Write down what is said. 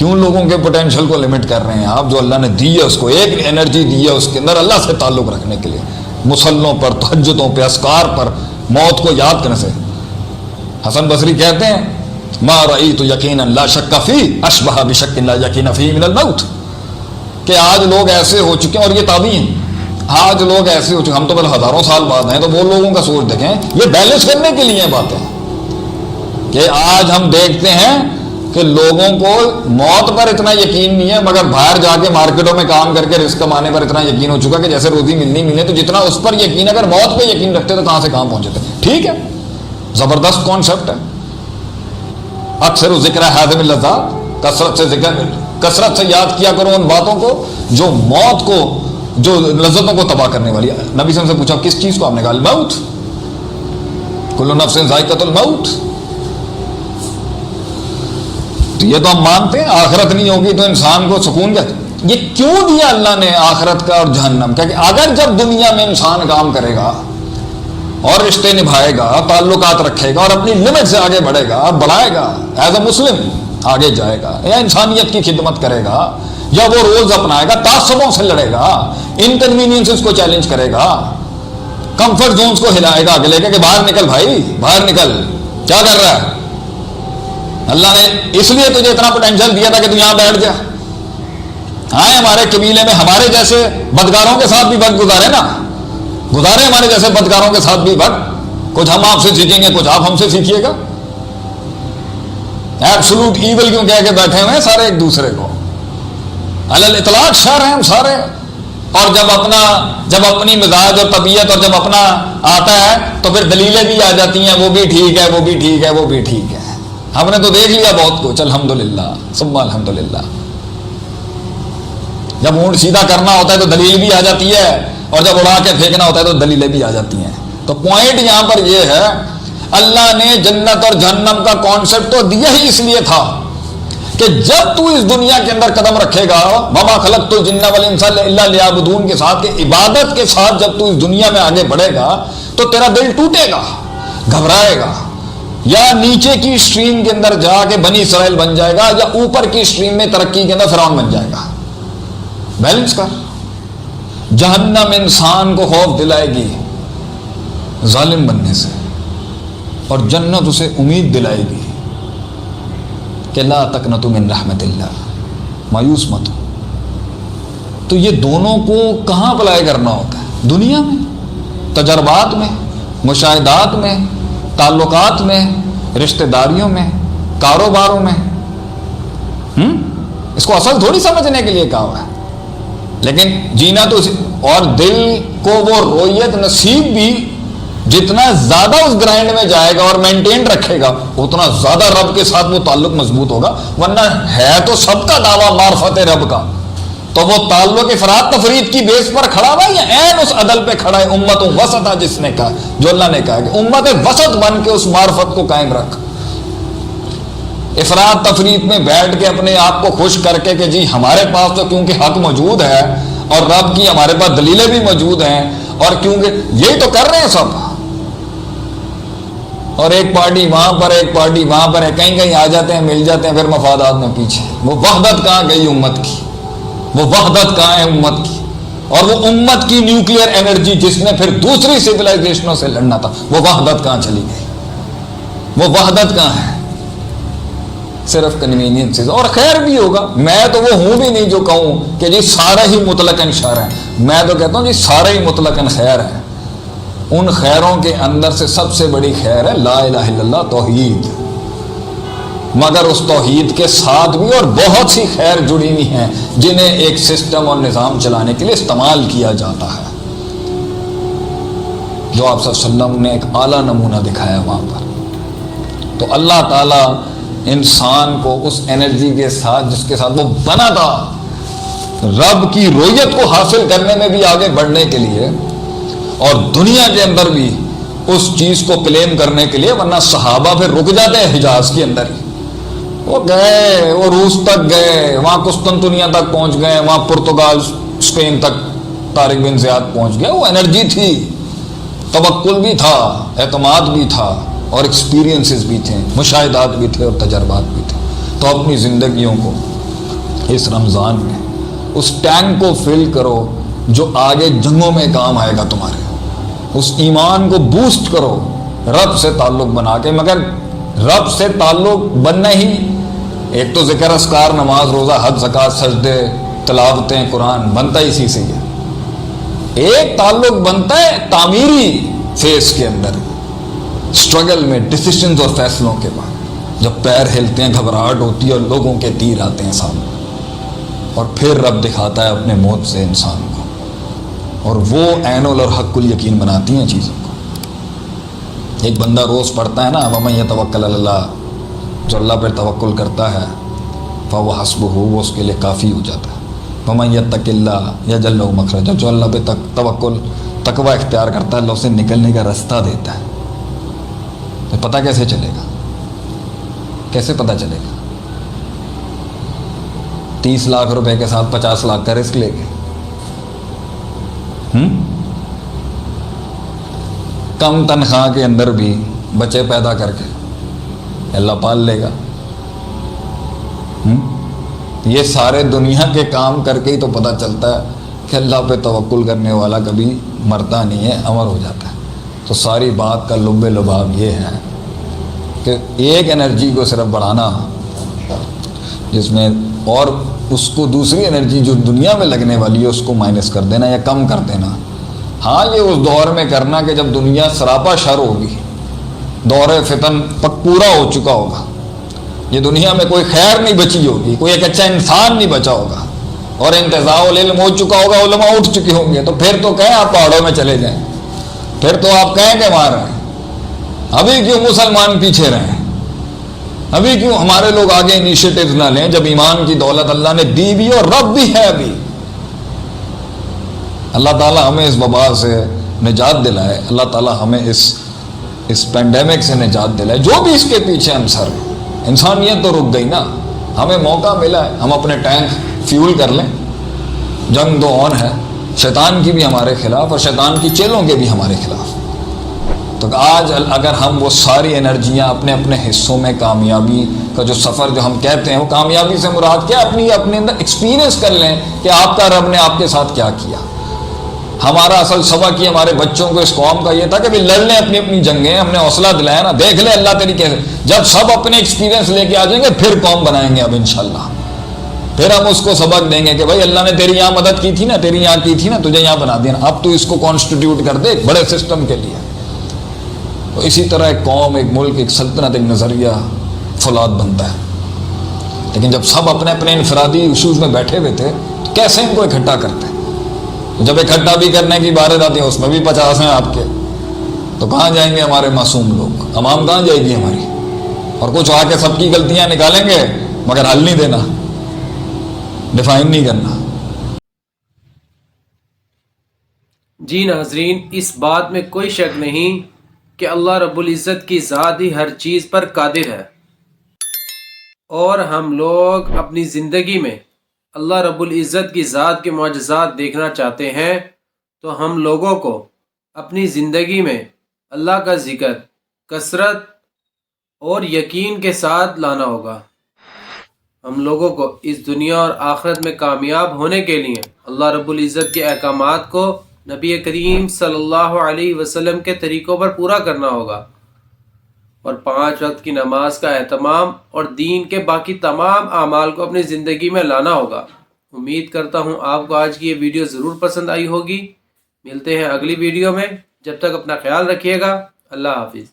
کیوں لوگوں کے پوٹینشیل کو لمٹ کر رہے ہیں آپ؟ جو اللہ نے دی ہے اس کو ایک انرجی دی ہے اس کے اندر اللہ سے تعلق رکھنے کے لیے، مصلوں پر، تہجدوں پہ، اذکار پر، موت کو یاد کرنے سے۔ حسن بصری کہتے ہیں ما رأیت یقینا لا شک فی اشبہ بشک لا یقین فی من الموت، کہ آج لوگ ایسے ہو چکے ہیں، اور یہ تابعین ہیں، آج لوگ ایسے ہو چکے، ہم تو بل ہزاروں سال بعد ہیں، تو وہ لوگوں کا سوچ دیکھیں، یہ بیلنس کرنے کے لیے باتیں کہ آج ہم دیکھتے ہیں کہ لوگوں کو موت پر اتنا یقین نہیں ہے، مگر باہر جا کے مارکیٹوں میں کام کر کے رزق کمانے پر اتنا یقین ہو چکا کہ جیسے روزی ملنی ملے، تو جتنا اس پر یقین، اگر موت پہ یقین رکھتے تو کہاں سے کہاں پہنچے تھے۔ ٹھیک ہے، زبردست کانسیپٹ ہے۔ اکثر ذکر حازم اللذات، کثرت سے یاد کیا کرو ان باتوں کو جو موت کو، جو لذتوں کو تباہ کرنے والی ہے۔ نبی صلی اللہ علیہ وسلم سے پوچھا کس چیز کو؟ آپ نے کہا الموت، کل نفس ذائقۃ الموت۔ تو یہ تو ہم مانتے ہیں آخرت نہیں ہوگی تو انسان کو سکون کیا؟ یہ کیوں دیا اللہ نے آخرت کا اور جہنم کا؟ کہ اگر جب دنیا میں انسان کام کرے گا اور رشتے نبھائے گا، تعلقات رکھے گا، اور اپنی لمٹ سے آگے بڑھے گا، بڑھائے گا، ایز اے مسلم آگے جائے گا، یا انسانیت کی خدمت کرے گا، یا وہ رولز اپنائے گا، تعصبوں سے لڑے گا، انکنوینئنسز کو چیلنج کرے گا، کمفرٹ زونز کو ہلائے گا آگے لے کے کہ باہر نکل بھائی، باہر نکل، کیا کر رہا ہے؟ اللہ نے اس لیے تجھے اتنا پوٹینشیل دیا تھا کہ تو یہاں بیٹھ جا۔ ہاں ہمارے قبیلے میں ہمارے جیسے بدکاروں کے ساتھ بھی وقت گزارے نا، گزارے ہمارے جیسے بدکاروں کے ساتھ بھی وقت، کچھ ہم آپ سے سیکھیں گے، کچھ آپ ہم سے سیکھیے گا۔ ایبسولوٹ ایول کیوں کہہ کے بیٹھے ہوئے ہیں سارے ایک دوسرے کو؟ علی اطلاق شر ہیں ہم سارے، اور جب اپنی مزاج اور طبیعت اور جب اپنا آتا ہے تو پھر دلیلیں بھی آ جاتی ہیں، وہ بھی ٹھیک ہے، وہ بھی ٹھیک ہے، وہ بھی ٹھیک ہے۔ ہم نے تو دیکھ لیا بہت کچھ، الحمدللہ ثم الحمدللہ۔ جب اونٹ سیدھا کرنا ہوتا ہے تو دلیل بھی آ جاتی ہے، اور جب اڑا کے پھینکنا ہوتا ہے تو دلیلیں بھی آ جاتی ہیں۔ تو پوائنٹ یہاں پر یہ ہے، اللہ نے جنت اور جہنم کا کانسیپٹ تو دیا ہی اس لیے تھا کہ جب تو اس دنیا کے اندر قدم رکھے گا، وما خلقت الجن والانس الا لیعبدون کے ساتھ، کہ عبادت کے ساتھ جب تو اس دنیا میں آگے بڑھے گا تو تیرا دل ٹوٹے گا، گھبرائے گا، یا نیچے کی اسٹریم کے اندر جا کے بنی اسرائیل بن جائے گا، یا اوپر کی اسٹریم میں ترقی کے اندر فرعون بن جائے گا۔ بیلنس کر۔ جہنم انسان کو خوف دلائے گی ظالم بننے سے، اور جنت اسے امید دلائے گی کہ لا تقنطوا من رحمت اللہ، مایوس مت ہو۔ تو یہ دونوں کو کہاں اپلائی کرنا ہوتا ہے؟ دنیا میں، تجربات میں، مشاہدات میں، تعلقات میں، رشتہ داریوں میں، کاروباروں میں۔ اس کو اصل تھوڑی سمجھنے کے لیے کہا ہوا ہے، لیکن جینا تو اور دل کو وہ رویت نصیب بھی جتنا زیادہ اس گرائنڈ میں جائے گا اور مینٹین رکھے گا، اتنا زیادہ رب کے ساتھ وہ تعلق مضبوط ہوگا۔ ورنہ ہے تو سب کا دعویٰ معرفت رب کا، تو وہ تعلق افراد تفرید کی بیس پر کھڑا ہوا یا عین اس عدل پہ کھڑا ہے؟ امت وسطہ جس نے کہا، جو اللہ نے کہا کہ امت وسط بن کے اس معرفت کو قائم رکھ۔ افراد تفرید میں بیٹھ کے اپنے آپ کو خوش کر کے کہ جی ہمارے پاس تو کیونکہ حق موجود ہے، اور رب کی ہمارے پاس دلیلیں بھی موجود ہیں، اور کیونکہ یہی تو کر رہے ہیں سب، اور ایک پارٹی وہاں پر، ایک پارٹی وہاں پر ہے، کہیں کہیں آ جاتے ہیں، مل جاتے ہیں، پھر مفادات میں پیچھے۔ وہ وحدت کہاں گئی امت کی؟ وہ وحدت کہاں ہے امت کی؟ اور وہ امت کی نیوکلیئر انرجی جس نے پھر دوسری سویلائزیشنوں سے لڑنا تھا، وہ وحدت کہاں چلی گئی؟ وہ وحدت کہاں ہے؟ صرف کنوینئنس۔ اور خیر بھی ہوگا، میں تو وہ ہوں بھی نہیں جو کہوں کہ جی سارا ہی مطلقاً شر ہے، میں تو کہتا ہوں جی سارا ہی مطلقاً خیر ہے۔ ان خیروں کے اندر سے سب سے بڑی خیر ہے لا الہ الا اللہ، توحید۔ مگر اس توحید کے ساتھ بھی اور بہت سی خیر جڑی ہوئی ہیں جنہیں ایک سسٹم اور نظام چلانے کے لیے استعمال کیا جاتا ہے، جو آپ صلی اللہ علیہ وسلم نے ایک اعلیٰ نمونہ دکھایا وہاں پر۔ تو اللہ تعالیٰ انسان کو اس انرجی کے ساتھ جس کے ساتھ وہ بنا تھا، رب کی رویت کو حاصل کرنے میں بھی آگے بڑھنے کے لیے، اور دنیا کے اندر بھی اس چیز کو کلیم کرنے کے لیے۔ ورنہ صحابہ پھر رک جاتے ہیں حجاز کے اندر ہی، وہ گئے، وہ روس تک گئے، وہاں قسطنطنیہ تک پہنچ گئے، وہاں پرتگال اسپین تک طارق بن زیاد پہنچ گئے۔ وہ انرجی تھی، توکل بھی تھا، اعتماد بھی تھا، اور ایکسپیرینسز بھی تھے، مشاہدات بھی تھے، اور تجربات بھی تھے۔ تو اپنی زندگیوں کو اس رمضان میں اس ٹینک کو فل کرو جو آگے جنگوں میں کام آئے گا تمہارے. اس ایمان کو بوسٹ کرو رب سے تعلق بنا کے. مگر رب سے تعلق بننا ہی ایک تو ذکر اذکار نماز روزہ حج زکوٰۃ سجدے تلاوتیں قرآن بنتا ہی اسی سے ہے. ایک تعلق بنتا ہے تعمیری فیس کے اندر اسٹرگل میں ڈیسیشنز اور فیصلوں کے بعد جب پیر ہلتے ہیں گھبراہٹ ہوتی ہے اور لوگوں کے تیر آتے ہیں سامنے اور پھر رب دکھاتا ہے اپنے موت سے انسان کو اور وہ عین اور حق الیقین بناتی ہیں چیزوں کو. ایک بندہ روز پڑھتا ہے نا وَمَن يَتَوَكَّلْ عَلَى اللَّهِ جو اللہ پر توکل کرتا ہے فَهُوَ حَسْبُهُ وہ اس کے لیے کافی ہو جاتا ہے. وَمَن يَتَّقِ اللَّهَ يَجْعَل لَهُ مَخْرَجًا جو اللہ پہ توکل تقوی اختیار کرتا ہے اللہ اسے نکلنے کا راستہ دیتا ہے. تو پتہ کیسے چلے گا؟ کیسے پتہ چلے گا؟ 30 لاکھ روپے کے ساتھ 50 لاکھ کا رسک لے کے کم تنخواہ کے اندر بھی بچے پیدا کر کے اللہ پال لے گا. یہ سارے دنیا کے کام کر کے ہی تو پتہ چلتا ہے کہ اللہ پہ توکل کرنے والا کبھی مرتا نہیں ہے امر ہو جاتا ہے. تو ساری بات کا لب لباب یہ ہے کہ ایک انرجی کو صرف بڑھانا جس میں اور اس کو دوسری انرجی جو دنیا میں لگنے والی ہے اس کو مائنس کر دینا یا کم کر دینا. ہاں یہ اس دور میں کرنا کہ جب دنیا سراپا شر ہوگی دور فتن پورا ہو چکا ہوگا یہ دنیا میں کوئی خیر نہیں بچی ہوگی کوئی ایک اچھا انسان نہیں بچا ہوگا اور انتزاع العلم ہو چکا ہوگا علماء اٹھ چکے ہوں گے تو پھر تو کہیں آپ پہاڑوں میں چلے جائیں پھر تو آپ کہیں کہ مار رہے ہیں. ابھی کیوں مسلمان پیچھے رہیں ابھی کیوں ہمارے لوگ آگے انیشیٹیو نہ لیں جب ایمان کی دولت اللہ نے دی بھی اور رب بھی ہے. ابھی اللہ تعالیٰ ہمیں اس وبا سے نجات دلائے اللہ تعالیٰ ہمیں اس پینڈیمک سے نجات دلائے. جو بھی اس کے پیچھے عنصر ہے انسانیت تو رک گئی نا. ہمیں موقع ملا ہے ہم اپنے ٹینک فیول کر لیں. جنگ تو آن ہے شیطان کی بھی ہمارے خلاف اور شیطان کی چیلوں کے بھی ہمارے خلاف. تو آج اگر ہم وہ ساری انرجیاں اپنے اپنے حصوں میں کامیابی کا جو سفر جو ہم کہتے ہیں وہ کامیابی سے مراد کیا اپنے اندر ایکسپیرینس کر لیں کہ آپ کا رب نے آپ کے ساتھ کیا کیا. ہمارا اصل سبق یہ ہمارے بچوں کو اس قوم کا یہ تھا کہ بھی لڑ لیں اپنی اپنی جنگیں. ہم نے حوصلہ دلایا نا دیکھ لیں اللہ تیری کیسے جب سب اپنے ایکسپیرینس لے کے آ جائیں گے پھر قوم بنائیں گے. اب انشاءاللہ پھر ہم اس کو سبق دیں گے کہ بھائی اللہ نے تیری یہاں مدد کی تھی نا تیری یہاں کی تھی نا تجھے یہاں بنا دیا نا اب تو اس کو کانسٹیٹیوٹ کر دے ایک بڑے سسٹم کے لیے. تو اسی طرح ایک قوم ایک ملک ایک سلطنت ایک نظریہ فولاد بنتا ہے. لیکن جب سب اپنے اپنے انفرادی ایشوز میں بیٹھے ہوئے تھے تو کیسے ان کو اکٹھا کرتے ہیں. جب اکٹھا بھی کرنے کی باریں آتی ہیں اس میں بھی 50 ہیں آپ کے تو کہاں جائیں گے ہمارے معصوم لوگ عوام کہاں جائے گی ہماری. اور کچھ آ کے سب کی غلطیاں نکالیں گے مگر حل نہیں دینا ڈیفائن نہیں کرنا. جی ناظرین اس بات میں کوئی شک نہیں کہ اللہ رب العزت کی ذات ہی ہر چیز پر قادر ہے اور ہم لوگ اپنی زندگی میں اللہ رب العزت کی ذات کے معجزات دیکھنا چاہتے ہیں تو ہم لوگوں کو اپنی زندگی میں اللہ کا ذکر کثرت اور یقین کے ساتھ لانا ہوگا. ہم لوگوں کو اس دنیا اور آخرت میں کامیاب ہونے کے لیے اللہ رب العزت کے احکامات کو نبی کریم صلی اللہ علیہ وسلم کے طریقوں پر پورا کرنا ہوگا اور 5 وقت کی نماز کا اہتمام اور دین کے باقی تمام اعمال کو اپنی زندگی میں لانا ہوگا. امید کرتا ہوں آپ کو آج کی یہ ویڈیو ضرور پسند آئی ہوگی. ملتے ہیں اگلی ویڈیو میں. جب تک اپنا خیال رکھیے گا. اللہ حافظ.